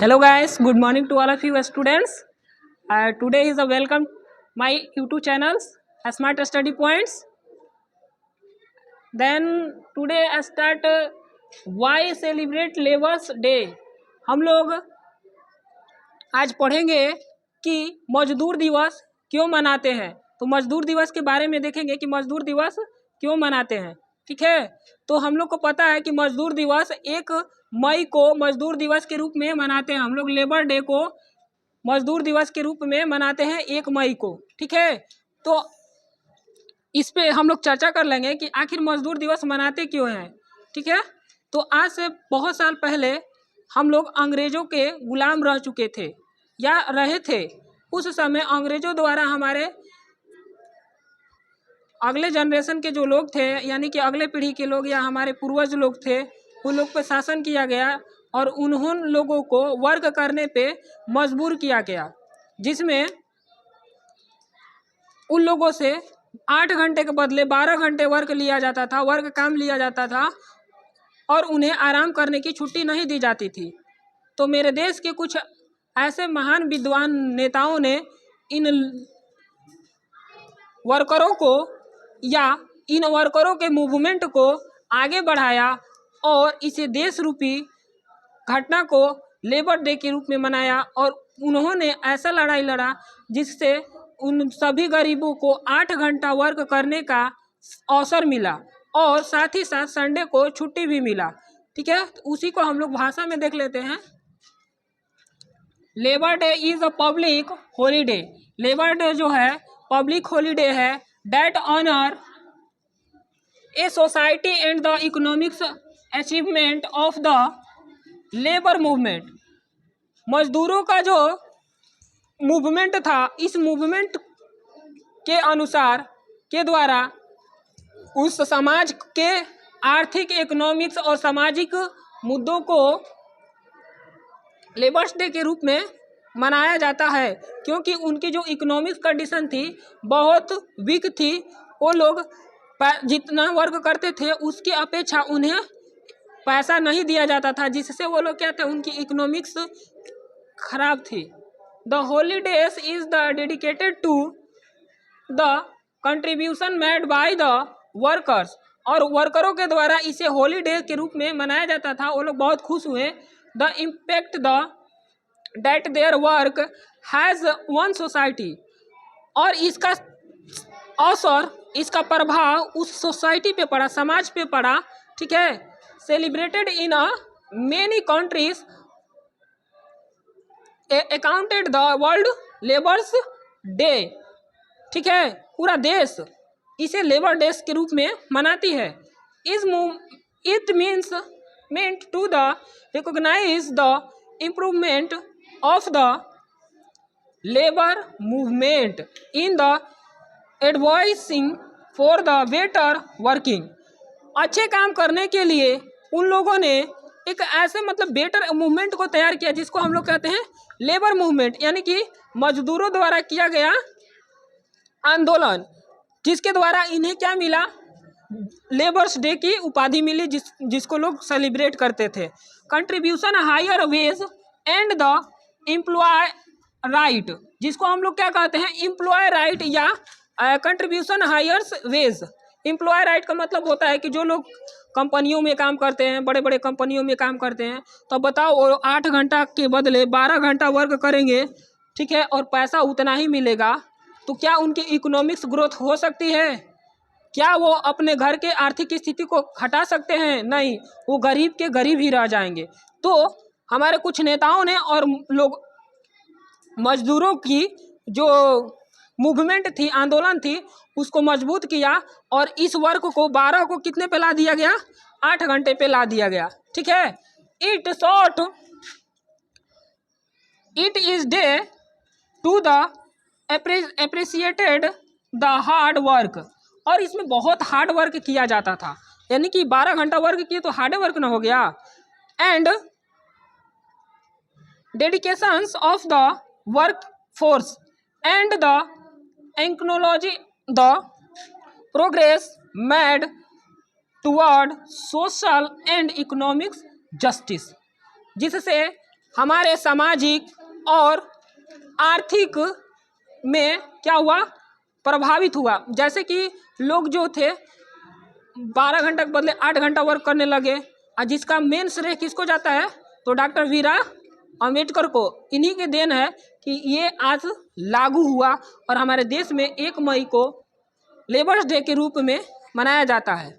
Hello guys, good morning to all of you students. Today is a welcome my YouTube channels Smart Study Points. Then today I start why celebrate Labour's Day. हम लोग आज पढ़ेंगे कि मजदूर दिवस क्यों मनाते हैं। तो मजदूर दिवस के बारे में देखेंगे कि मजदूर दिवस क्यों मनाते हैं। ठीक है, तो हम लोग को पता है कि मजदूर दिवस 1 मई को मजदूर दिवस के रूप में मनाते हैं। हम लोग लेबर डे को मजदूर दिवस के रूप में मनाते हैं 1 मई को। ठीक है, तो इस पे हम लोग चर्चा कर लेंगे कि आखिर मजदूर दिवस मनाते क्यों हैं। ठीक है, तो आज से बहुत साल पहले हम लोग अंग्रेजों के गुलाम रह चुके थे या रहे थे। उस समय अंग्रेजों द्वारा हमारे अगले जनरेशन के जो लोग थे, यानी कि अगले पीढ़ी के लोग या हमारे पूर्वज लोग थे, उन लोग पर शासन किया गया और उन्होंने लोगों को वर्क करने पे मजबूर किया गया, जिसमें उन लोगों से 8 घंटे के बदले 12 घंटे वर्क लिया जाता था, वर्क काम लिया जाता था और उन्हें आराम करने की छुट्टी नहीं दी जाती थी। तो मेरे देश के कुछ ऐसे महान विद्वान नेताओं ने इन वर्करों को या इन वर्करों के मूवमेंट को आगे बढ़ाया और इसे देश रूपी घटना को लेबर डे के रूप में मनाया। और उन्होंने ऐसा लड़ाई लड़ा जिससे उन सभी गरीबों को 8 घंटा वर्क करने का अवसर मिला और साथ ही साथ संडे को छुट्टी भी मिला। ठीक है, तो उसी को हम लोग भाषा में देख लेते हैं। Labour day is a public holiday. Labour day जो है पब्लिक हॉलीडे है that honour a society and the economics achievement of the labour movement. मजदूरों का जो मूवमेंट था, इस मूवमेंट के अनुसार के द्वारा उस समाज के आर्थिक, इकोनॉमिक्स और सामाजिक मुद्दों को लेबर्स डे के रूप में मनाया जाता है, क्योंकि उनकी जो इकोनॉमिक्स कंडीशन थी बहुत वीक थी। वो लोग जितना वर्क करते थे उसकी अपेक्षा उन्हें पैसा नहीं दिया जाता था, जिससे वो लोग क्या थे, उनकी इकोनॉमिक्स खराब थी। The holidays is the dedicated to the contribution made by the workers. और वर्करों के द्वारा इसे हॉलीडे के रूप में मनाया जाता था। वो लोग बहुत खुश हुए। The impact the date their work has one society. और इसका असर, इसका प्रभाव उस सोसाइटी पे पड़ा, समाज पे पड़ा। ठीक है, celebrated in a many countries accounted the world labours day. ठीक है, पूरा देश इसे लेबर डे के रूप में मनाती है। It means meant to the recognize the improvement of the labor movement in the advocating for the better working। अच्छे काम करने के लिए उन लोगों ने एक ऐसे बेटर मूवमेंट को तैयार किया जिसको हम लोग कहते हैं लेबर मूवमेंट, यानी कि मजदूरों द्वारा किया गया आंदोलन, जिसके द्वारा इन्हें क्या मिला, लेबर्स डे की उपाधि मिली, जिसको लोग सेलिब्रेट करते थे। Contribution higher wage and the employ right, जिसको हम लोग क्या कहते हैं, एम्प्लॉय राइट या contribution higher wage. Employ right का मतलब होता है कि जो लोग कंपनियों में काम करते हैं, बड़े बड़े कंपनियों में काम करते हैं, तो बताओ वो 8 घंटा के बदले 12 घंटा वर्क करेंगे। ठीक है, और पैसा उतना ही मिलेगा, तो क्या उनकी इकोनॉमिक्स ग्रोथ हो सकती है? क्या वो अपने घर के आर्थिक स्थिति को हटा सकते हैं? नहीं, वो गरीब के गरीब ही रह जाएंगे। तो हमारे कुछ नेताओं ने और लोग मजदूरों की जो मूवमेंट थी, आंदोलन थी, उसको मजबूत किया और इस वर्क को 12 को कितने पे ला दिया गया, 8 घंटे पे ला दिया गया। ठीक है, it is day to the appreciated the hard work. और इसमें बहुत हार्ड वर्क किया जाता था, यानी कि 12 घंटा वर्क किए तो हार्ड वर्क ना हो गया। And dedications of the work force and the acknowledge the progress made toward social and economics justice, जिससे हमारे सामाजिक और आर्थिक में क्या हुआ, प्रभावित हुआ। जैसे कि लोग जो थे 12 घंटा के बदले 8 घंटा वर्क करने लगे, और जिसका मेन श्रेय किसको जाता है, तो डॉक्टर भीमराव अंबेडकर को। इन्हीं के देन है कि ये आज लागू हुआ और हमारे देश में 1 मई को लेबर्स डे के रूप में मनाया जाता है।